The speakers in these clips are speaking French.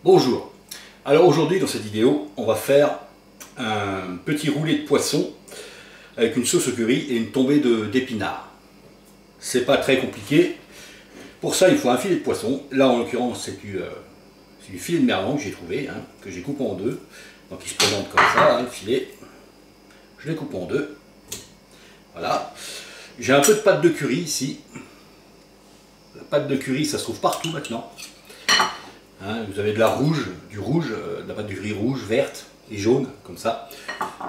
Bonjour. Alors aujourd'hui dans cette vidéo, on va faire un petit roulé de poisson avec une sauce au curry et une tombée d'épinards. C'est pas très compliqué. Pour ça, il faut un filet de poisson. Là, en l'occurrence, c'est du filet de merlan que j'ai trouvé, que j'ai coupé en deux. Donc il se présente comme ça, le filet. Je le coupe en deux. Voilà. J'ai un peu de pâte de curry ici. La pâte de curry, ça se trouve partout maintenant. Vous avez de la rouge, de la pâte de curry rouge, verte et jaune, comme ça.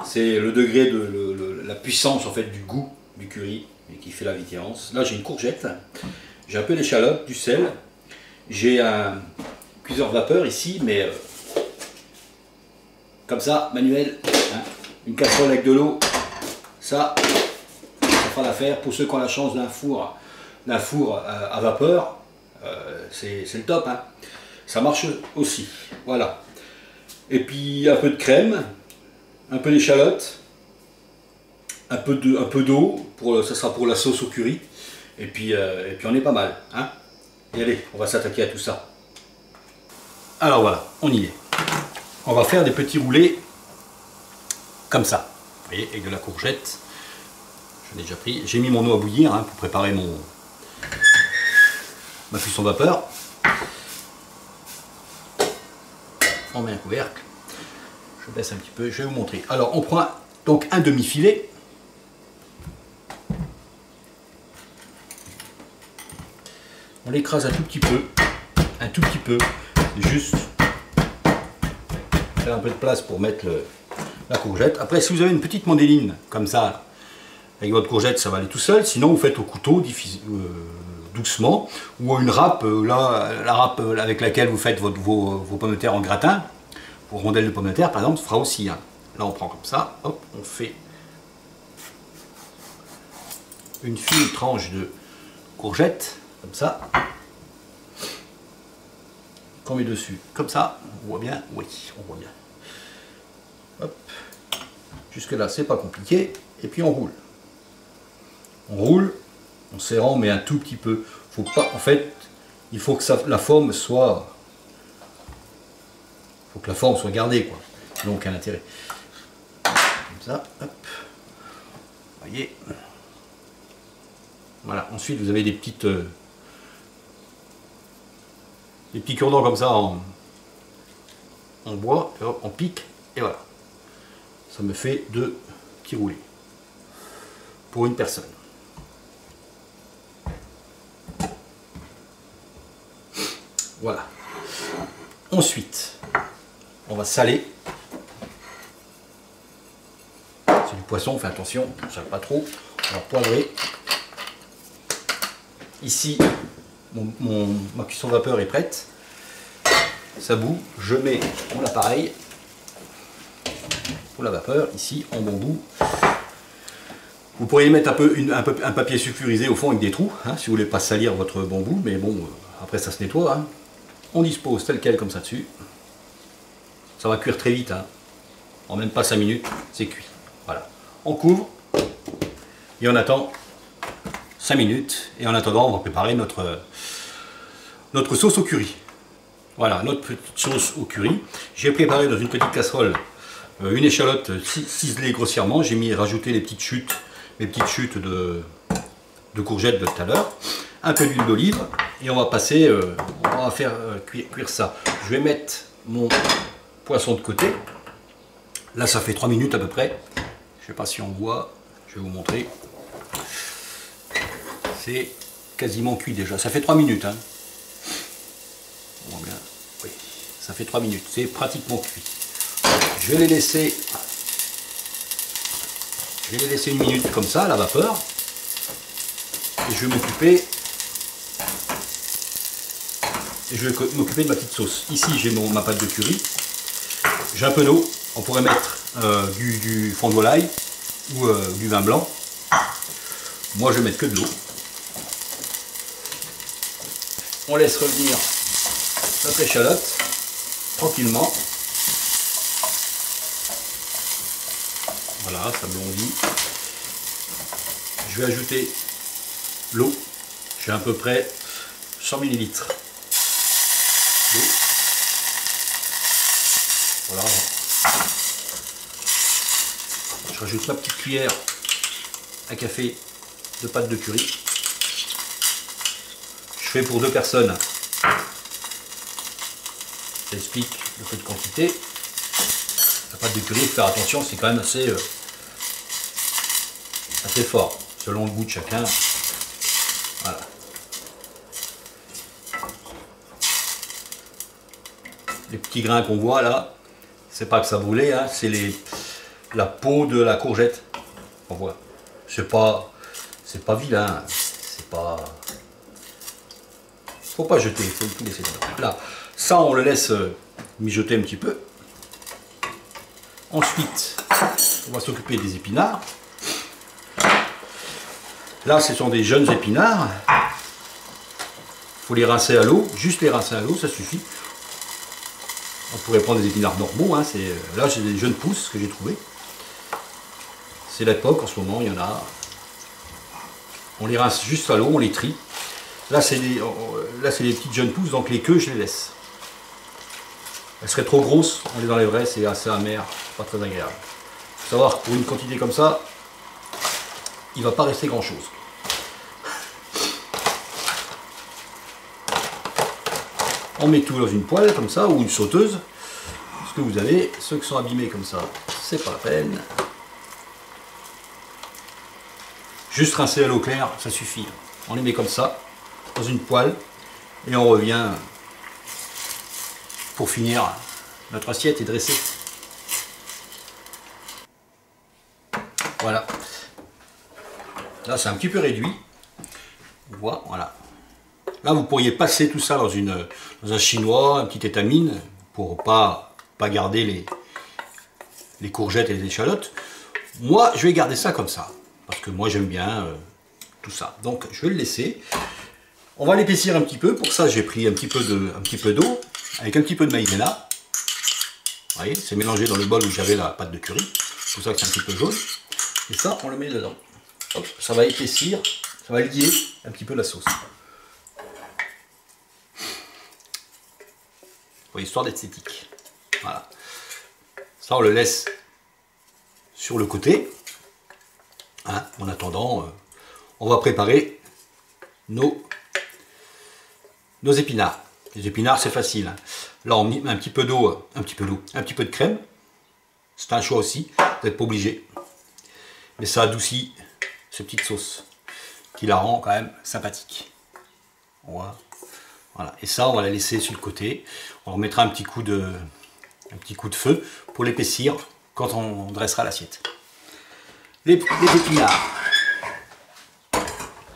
C'est le degré de la puissance en fait du goût du curry et qui fait la différence. Là j'ai une courgette, j'ai un peu d'échalote, du sel, j'ai un cuiseur vapeur ici, mais comme ça, manuel, une casserole avec de l'eau, ça fera l'affaire. Pour ceux qui ont la chance d'un four à vapeur, c'est le top. Ça marche aussi, voilà. Et puis un peu de crème, un peu d'échalote, un peu d'eau, ça sera pour la sauce au curry. Et puis on est pas mal. Et allez, on va s'attaquer à tout ça. Alors voilà, on y est. On va faire des petits roulés comme ça. Vous voyez, avec de la courgette. J'en ai déjà pris. J'ai mis mon eau à bouillir pour préparer ma cuisson vapeur. On met un couvercle, je baisse un petit peu, je vais vous montrer. Alors on prend donc un demi-filet, on l'écrase un tout petit peu, juste faire un peu de place pour mettre la courgette. Après, si vous avez une petite mandéline comme ça, avec votre courgette, ça va aller tout seul, sinon vous faites au couteau, doucement, ou une râpe, la râpe avec laquelle vous faites vos pommes de terre en gratin, vos rondelles de pommes de terre par exemple, ça fera aussi. Là on prend comme ça, hop, on fait une fine tranche de courgette, comme ça, qu'on met dessus, comme ça, on voit bien, oui, on voit bien. Hop, jusque là c'est pas compliqué, et puis on roule. On roule, en serrant, mais un tout petit peu. Faut pas, en fait, il faut que la forme soit, gardée, quoi. Donc, un intérêt. Comme ça, hop. Vous voyez. Voilà. Ensuite, vous avez des petits cure-dents comme ça en bois, en pique, et voilà. Ça me fait 2 petits roulés pour une personne. Voilà. Ensuite, on va saler. C'est du poisson, on fait attention, on ne sale pas trop. On va poivrer. Ici, ma cuisson vapeur est prête. Ça bout. Je mets mon appareil pour la vapeur, ici, en bambou. Vous pourriez mettre un papier sulfurisé au fond avec des trous, si vous voulez pas salir votre bambou, mais bon, après ça se nettoie. On dispose tel quel comme ça dessus. Ça va cuire très vite, en même pas 5 minutes, c'est cuit. Voilà. On couvre et on attend 5 minutes. Et en attendant, on va préparer notre sauce au curry. Voilà, notre petite sauce au curry. J'ai préparé dans une petite casserole une échalote ciselée grossièrement. J'ai rajouté mes petites chutes de courgettes de tout à l'heure. Un peu d'huile d'olive et on va passer, on va faire cuire ça. Je vais mettre mon poisson de côté. Là, ça fait 3 minutes à peu près. Je ne sais pas si on voit, je vais vous montrer. C'est quasiment cuit déjà. Ça fait 3 minutes. On voit bien. Oui, ça fait 3 minutes. C'est pratiquement cuit. Je vais les laisser 1 minute comme ça à la vapeur. Et je vais m'occuper de ma petite sauce. Ici j'ai ma pâte de curry. J'ai un peu d'eau. On pourrait mettre du fond de volaille ou du vin blanc. Moi je vais mettre que de l'eau. On laisse revenir notre échalote tranquillement. Voilà, ça blondit. Je vais ajouter l'eau. J'ai à peu près 100 ml d'eau. Voilà. Je rajoute ma petite cuillère à café de pâte de curry. Je fais pour 2 personnes. J'explique le peu de quantité. La pâte de curry, il faut faire attention, c'est quand même assez fort, selon le goût de chacun. Voilà. Les petits grains qu'on voit là, c'est pas que ça brûlait, hein, c'est la peau de la courgette. On voit. C'est pas vilain, c'est pas. Faut pas jeter, il faut tout laisser là. Ça, on le laisse mijoter un petit peu. Ensuite, on va s'occuper des épinards. Là, ce sont des jeunes épinards. Il faut les rincer à l'eau, juste les rincer à l'eau, ça suffit. On pourrait prendre des épinards normaux. Hein, là, j'ai des jeunes pousses que j'ai trouvées. C'est l'époque, en ce moment, il y en a. On les rince juste à l'eau, on les trie. Là, c'est des petites jeunes pousses, donc les queues, je les laisse. Elles seraient trop grosses, on les enlèverait, c'est assez amer, pas très agréable. Il faut savoir que pour une quantité comme ça, il ne va pas rester grand chose. On met tout dans une poêle comme ça, ou une sauteuse. Ce que vous avez, ceux qui sont abîmés comme ça, c'est pas la peine. Juste rincer à l'eau claire, ça suffit. On les met comme ça, dans une poêle, et on revient pour finir notre assiette et dresser. Voilà. Là, c'est un petit peu réduit. On voit, voilà. Là, vous pourriez passer tout ça dans un chinois, un petit étamine, pour pas garder les courgettes et les échalotes. Moi, je vais garder ça comme ça, parce que moi, j'aime bien tout ça. Donc, je vais le laisser. On va l'épaissir un petit peu. Pour ça, j'ai pris un petit peu d'eau, avec un petit peu de maïzena. Vous voyez, c'est mélangé dans le bol où j'avais la pâte de curry. C'est pour ça que c'est un petit peu jaune. Et ça, on le met dedans. Hop, ça va épaissir, ça va lier un petit peu la sauce. Pour histoire d'esthétique. Voilà. Ça, on le laisse sur le côté. Hein, en attendant, on va préparer nos épinards. Les épinards, c'est facile. Hein. Là, on met un petit peu d'eau, un petit peu de crème. C'est un choix aussi, vous n'êtes pas obligé. Mais ça adoucit cette petite sauce qui la rend quand même sympathique. Voilà. Et ça, on va la laisser sur le côté. On remettra un petit coup de feu pour l'épaissir quand on dressera l'assiette. Les épinards.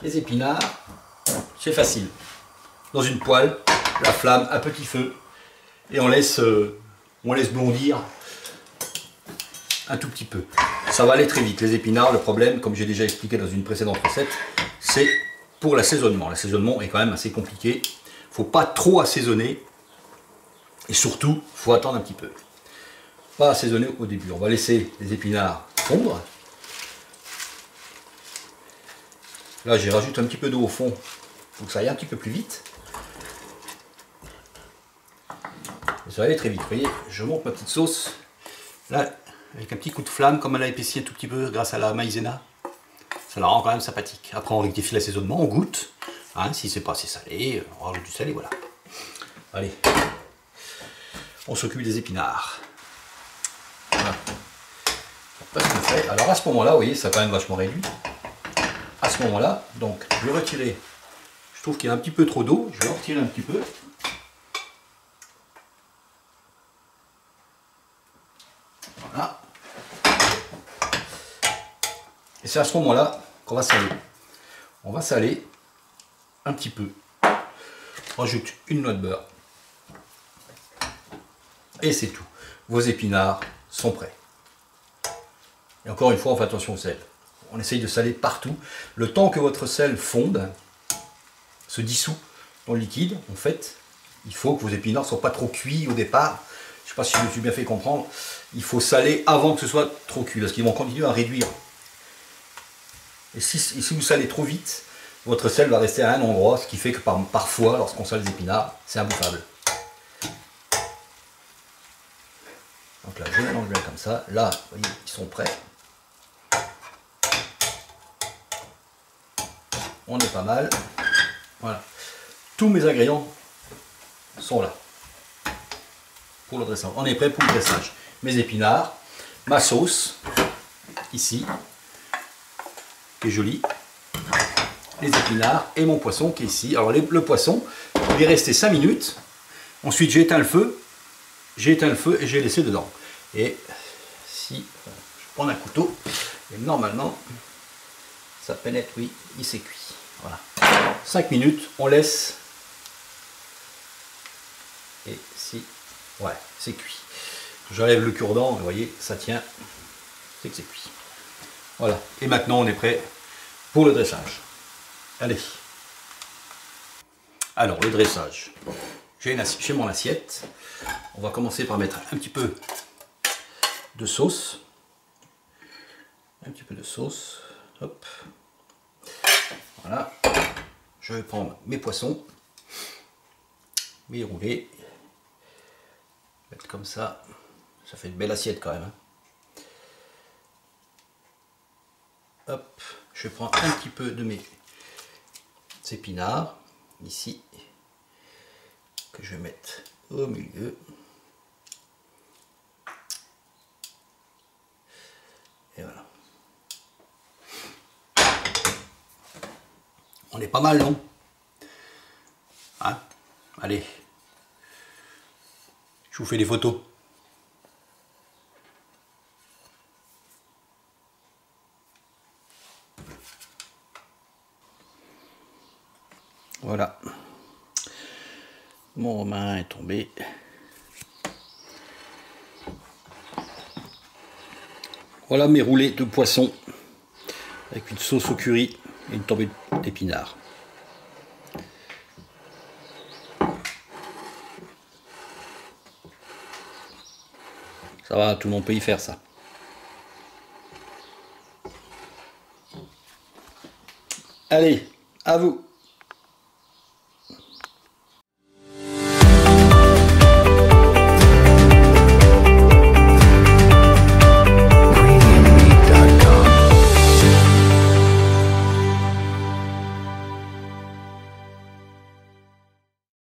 Les épinards, c'est facile. Dans une poêle, la flamme à petit feu, et on laisse blondir un tout petit peu. Ça va aller très vite. Les épinards, le problème, comme j'ai déjà expliqué dans une précédente recette, c'est pour l'assaisonnement. L'assaisonnement est quand même assez compliqué. Il ne faut pas trop assaisonner. Et surtout, il faut attendre un petit peu. Pas assaisonner au début. On va laisser les épinards fondre. Là, j'y rajoute un petit peu d'eau au fond pour que ça aille un petit peu plus vite. Et ça va aller très vite. Vous voyez, je monte ma petite sauce. Là, avec un petit coup de flamme, comme elle a épaissi un tout petit peu grâce à la maïzena, ça la rend quand même sympathique. Après, on rectifie l'assaisonnement, on goûte. Hein, si c'est pas assez salé, on rajoute du salé, voilà. Allez, on s'occupe des épinards. Voilà. Alors à ce moment-là, vous voyez, ça a quand même vachement réduit. À ce moment-là, donc, je vais retirer. Je trouve qu'il y a un petit peu trop d'eau. Je vais en retirer un petit peu. Voilà. Et c'est à ce moment-là qu'on va saler. On va saler un petit peu. On rajoute une noix de beurre. Et c'est tout. Vos épinards sont prêts. Et encore une fois, on fait attention au sel. On essaye de saler partout. Le temps que votre sel fonde, se dissout dans le liquide, en fait, il faut que vos épinards ne soient pas trop cuits au départ. Je ne sais pas si je me suis bien fait comprendre. Il faut saler avant que ce soit trop cuit, parce qu'ils vont continuer à réduire. Et si vous salez trop vite, votre sel va rester à un endroit, ce qui fait que parfois, lorsqu'on sale les épinards, c'est imbouffable. Donc là, je mélange bien comme ça. Là, vous voyez, ils sont prêts. On est pas mal. Voilà. Tous mes ingrédients sont là. Pour le dressage. On est prêt pour le dressage. Mes épinards, ma sauce, ici, qui est jolie. Les épinards et mon poisson qui est ici. Alors le poisson, il est resté 5 minutes. Ensuite, j'ai éteint le feu. J'ai éteint le feu et j'ai laissé dedans. Et si je prends un couteau, et normalement, ça pénètre, oui, il s'est cuit. Voilà. 5 minutes, on laisse. Et si, ouais, c'est cuit. J'enlève le cure-dent, vous voyez, ça tient. C'est que c'est cuit. Voilà. Et maintenant, on est prêt pour le dressage. Allez. Alors, le dressage. J'ai mon assiette. On va commencer par mettre un petit peu de sauce. Un petit peu de sauce. Hop. Voilà. Je vais prendre mes poissons. Mes roulés. Mettre comme ça. Ça fait une belle assiette quand même. Hop. Je prends un petit peu de mes épinards. Ici. Que je vais mettre au milieu. Et voilà. On est pas mal, non? Hein? Allez. Je vous fais des photos. Voilà. Mon romain est tombé. Voilà mes roulés de poisson avec une sauce au curry et une tombée d'épinards. Ça va, tout le monde peut y faire ça. Allez, à vous!